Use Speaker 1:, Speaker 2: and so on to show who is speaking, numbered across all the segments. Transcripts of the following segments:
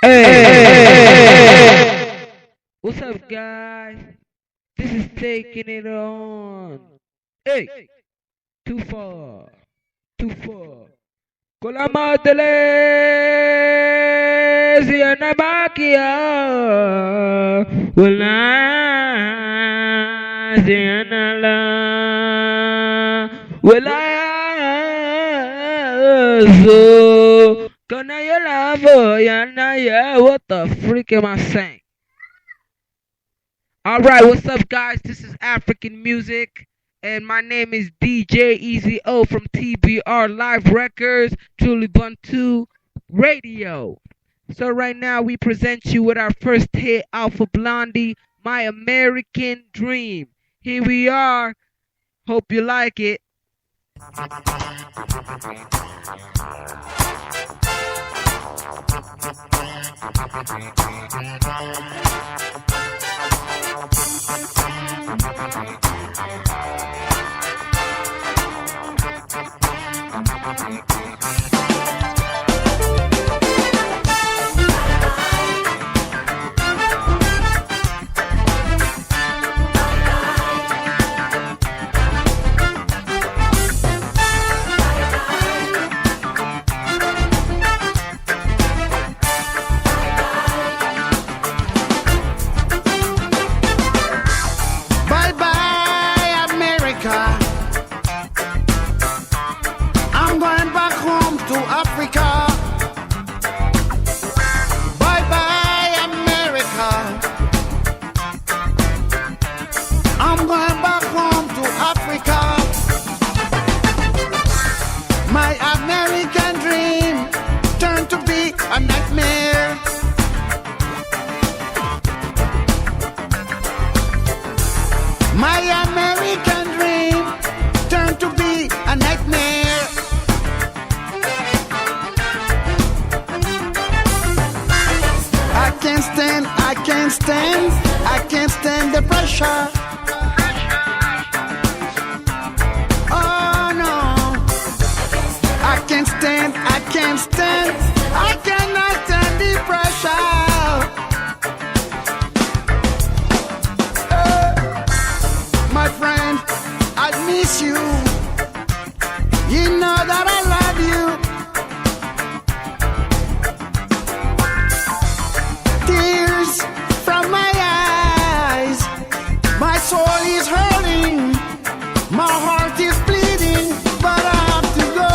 Speaker 1: Hey, what's up, guys? This is taking it on. Hey, too far, too far. Con la madre si una macchia, una si una la, so. Can I love you? What the freak am I saying? All right, what's up, guys? This is African Music, and my name is DJ Easy O from TBR Live Records, Truly Buntu Radio. So right now we present you with our first hit, Alpha Blondie, My American Dream. Here we are. Hope you like it.
Speaker 2: I can't stand the pressure. Oh no, I cannot stand the pressure. My friend, I miss you. You know that I love you. Tears from my eyes. My soul is hurting. My heart is bleeding. But I have to go.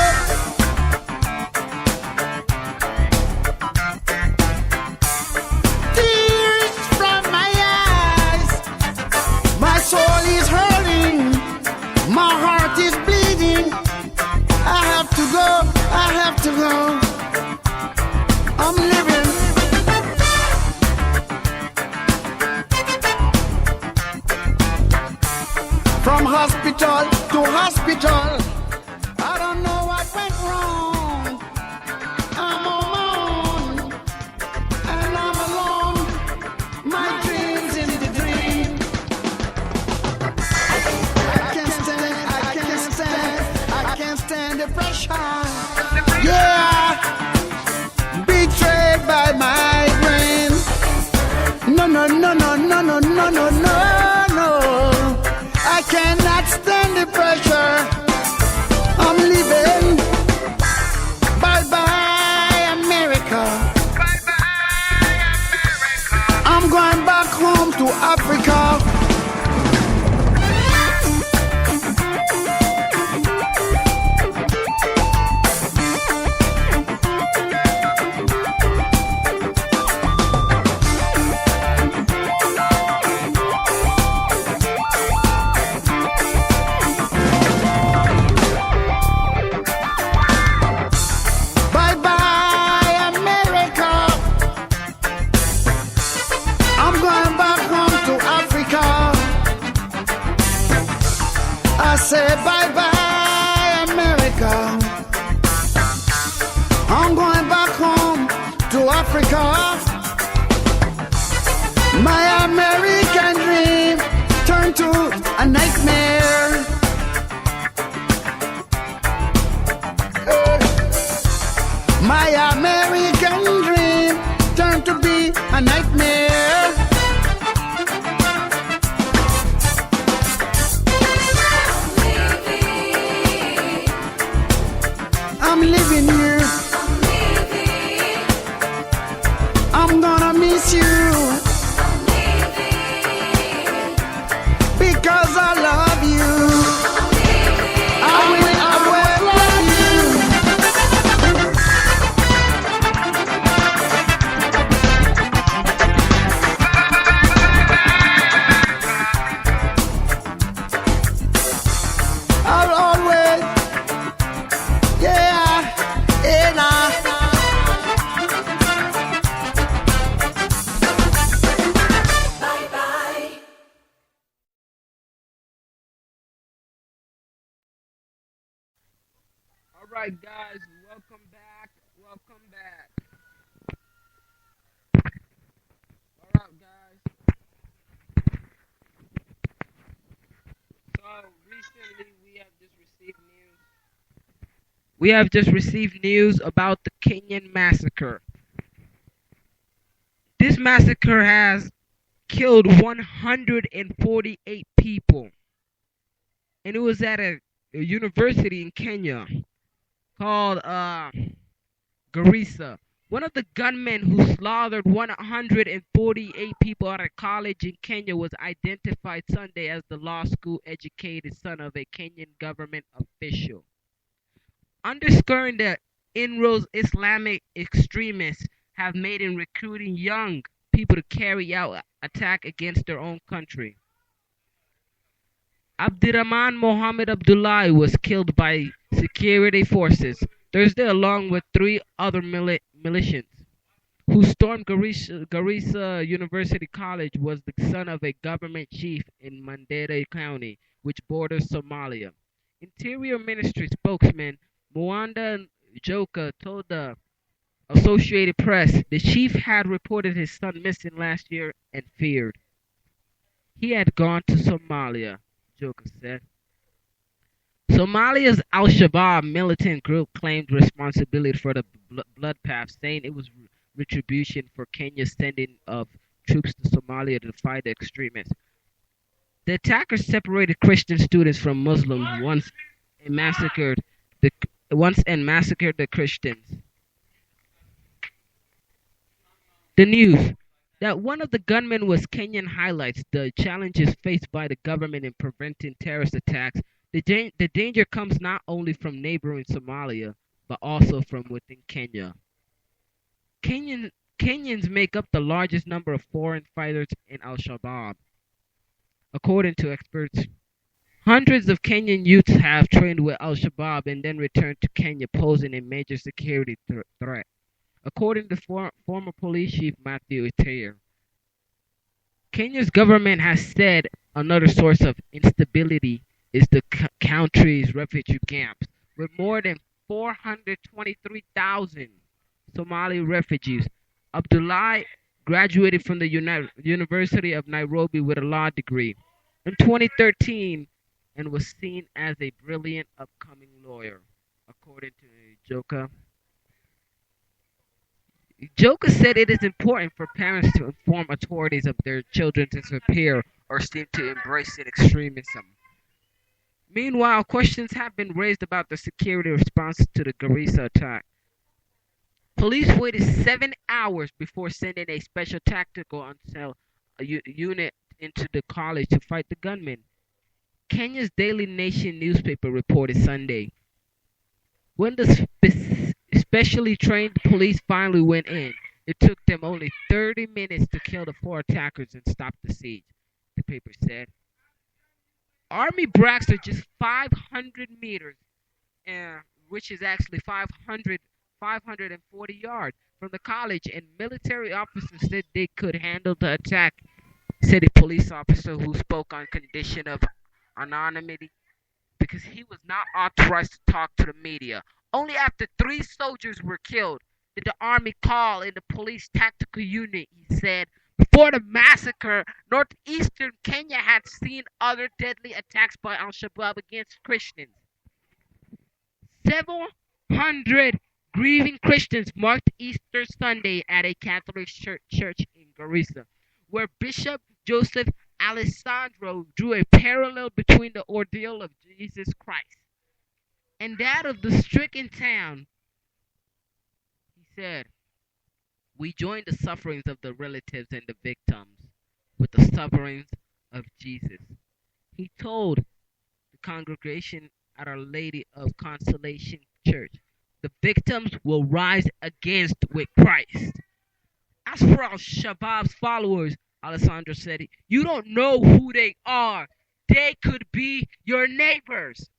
Speaker 2: Tears from my eyes. My soul is hurting. My heart is bleeding. I have to go. I have to go. I'm living. From hospital to hospital, I don't know what went wrong. I'm on my own, and I'm alone. My dreams in the dream. I can't stand the pressure. Yeah, betrayed by my brain. No, no, no, no, no, no, no, no, no, no. I cannot stand the pressure. I'm leaving. Bye bye, America. Bye bye, America. I'm going back home to Africa. I say bye-bye, America. I'm going back home to Africa. My American dream turned to a nightmare. My American dream turned promise you because I love you. I will love you. I'll always, yeah, and
Speaker 1: All right, guys, welcome back. Welcome back. All right, guys. So recently, we have just received news about the Kenyan massacre. This massacre has killed 148 people, and it was at a university in Kenya called Garissa. One of the gunmen who slaughtered 148 people at a college in Kenya was identified Sunday as the law school educated son of a Kenyan government official, underscoring the inroads Islamic extremists have made in recruiting young people to carry out attack against their own country. Abdirahman Mohammed Abdullahi was killed by security forces Thursday along with three other militias who stormed Garissa University College. Was the son of a government chief in Mandera County, which borders Somalia. Interior Ministry spokesman Mwanda Joka told the Associated Press the chief had reported his son missing last year and feared he had gone to Somalia, Joka said. Somalia's Al-Shabaab militant group claimed responsibility for the bloodbath, saying it was retribution for Kenya's sending of troops to Somalia to fight the extremists. The attackers separated Christian students from Muslims and massacred the Christians. The news that one of the gunmen was Kenyan highlights the challenges faced by the government in preventing terrorist attacks. The danger comes not only from neighboring Somalia, but also from within Kenya. Kenyans make up the largest number of foreign fighters in Al-Shabaab, according to experts. Hundreds of Kenyan youths have trained with Al-Shabaab and then returned to Kenya, posing a major security threat, according to former police chief Matthew Itayer. Kenya's government has said another source of instability is the country's refugee camps, with more than 423,000 Somali refugees. Abdullahi graduated from the University of Nairobi with a law degree in 2013 and was seen as a brilliant upcoming lawyer, according to Joka. Joka said it is important for parents to inform authorities of their children disappear or seem to embrace extremism. Meanwhile, questions have been raised about the security response to the Garissa attack. Police waited 7 hours before sending a special tactical unit into the college to fight the gunmen, Kenya's Daily Nation newspaper reported Sunday. When the specially trained police finally went in, it took them only 30 minutes to kill the four attackers and stop the siege, the paper said. Army brags are just 500 meters, which is actually 540 yards from the college, and military officers said they could handle the attack, said a police officer who spoke on condition of anonymity because he was not authorized to talk to the media. Only after 3 soldiers were killed did the army call in the police tactical unit, he said. Before the massacre, northeastern Kenya had seen other deadly attacks by Al-Shabaab against Christians. Several hundred grieving Christians marked Easter Sunday at a Catholic church in Garissa, where Bishop Joseph Alessandro drew a parallel between the ordeal of Jesus Christ and that of the stricken town. He said, We join the sufferings of the relatives and the victims with the sufferings of Jesus. He told the congregation at Our Lady of Consolation Church, the victims will rise against with Christ. As for Al Shabaab's followers, Alessandro said, you don't know who they are. They could be your neighbors.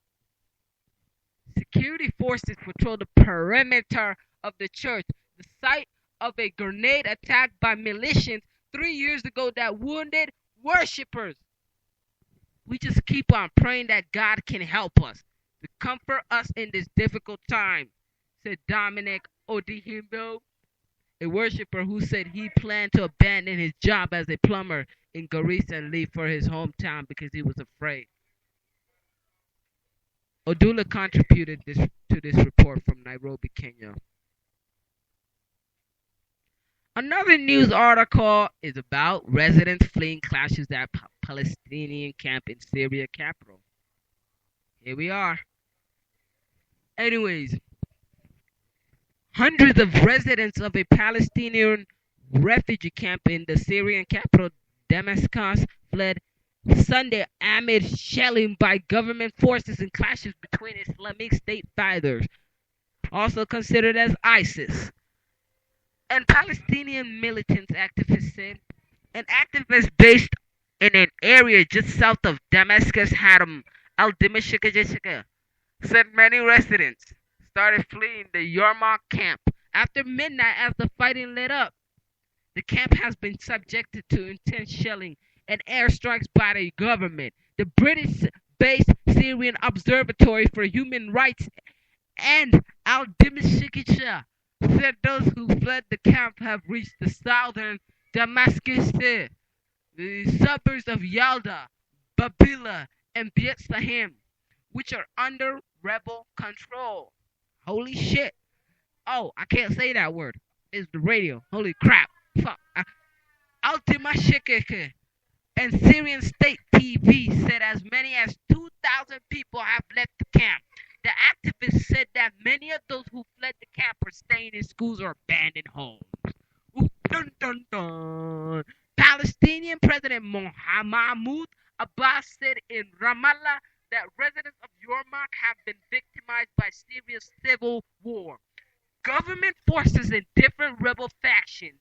Speaker 1: Security forces patrol the perimeter of the church, the site of a grenade attack by militias 3 years ago that wounded worshippers. We just keep on praying that God can help us to comfort us in this difficult time, said Dominic Odihimbo, a worshipper who said he planned to abandon his job as a plumber in Garissa and leave for his hometown because he was afraid. Odula contributed to this report from Nairobi, Kenya. Another news article is about residents fleeing clashes at Palestinian camp in Syria capital. Here we are. Anyways, hundreds of residents of a Palestinian refugee camp in the Syrian capital Damascus fled Sunday amid shelling by government forces and clashes between Islamic State fighters, also considered as ISIS, and Palestinian militant activists said. An activist based in an area just south of Damascus, Haram al-Dimashq, said many residents started fleeing the Yarmouk camp after midnight as the fighting let up. The camp has been subjected to intense shelling and airstrikes by the government. The British-based Syrian Observatory for Human Rights and al-Dimashq said those who fled the camp have reached the southern Damascus, the suburbs of Yalda, Babila, and Bethlehem, which are under rebel control. Holy shit. Oh, I can't say that word. It's the radio. Holy crap. Fuck. Al-Dimashq and Syrian State TV said as many as 2,000 people have left the camp. The activists said that many of those who fled the camp are staying in schools or abandoned homes. Ooh, dun, dun, dun. Palestinian President Mahmoud Abbas said in Ramallah that residents of Yarmouk have been victimized by Syria's civil war. Government forces and different rebel factions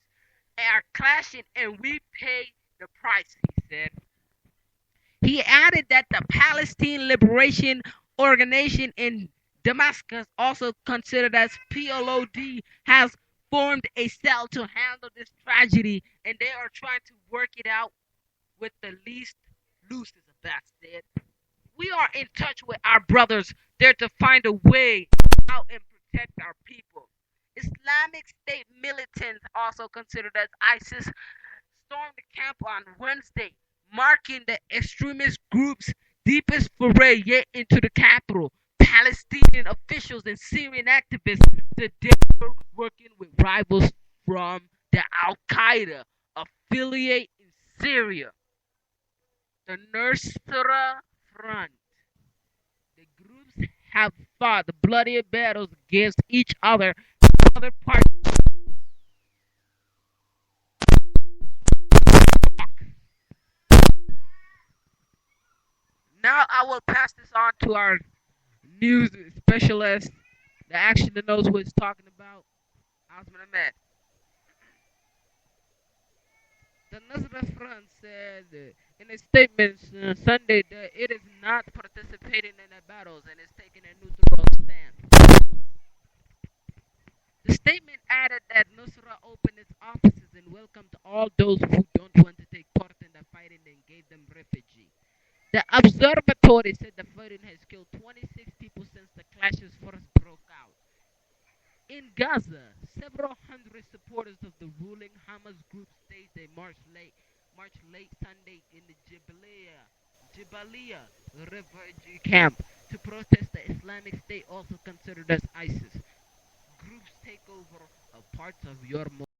Speaker 1: are clashing and we pay the price, he said. He added that the Palestine Liberation Organization in Damascus, also considered as PLOD, has formed a cell to handle this tragedy and they are trying to work it out with the least losses, Abbas said. We are in touch with our brothers there to find a way out and protect our people. Islamic State militants, also considered as ISIS, stormed the camp on Wednesday, marking the extremist group's deepest foray yet into the capital. Palestinian officials and Syrian activists today were working with rivals from the Al-Qaeda affiliate in Syria, the Nusra Front. The groups have fought the bloody battles against each other in other parts. Now I will pass this on to our news specialist, the action that knows what it's talking about, Osman Ahmed. The Nusra Front said in a statement Sunday that it is not participating in the battles and is taking a neutral stance. The statement added that Nusra opened its offices and welcomed all those who don't want to take part in the fighting and gave them refuge. The observatory said the fighting has killed 26 people since the clashes first broke out. In Gaza, several hundred supporters of the ruling Hamas group staged a march late Sunday in the Jabalia refugee camp to protest the Islamic State, also considered as ISIS, group's takeover of parts of Yarmouk.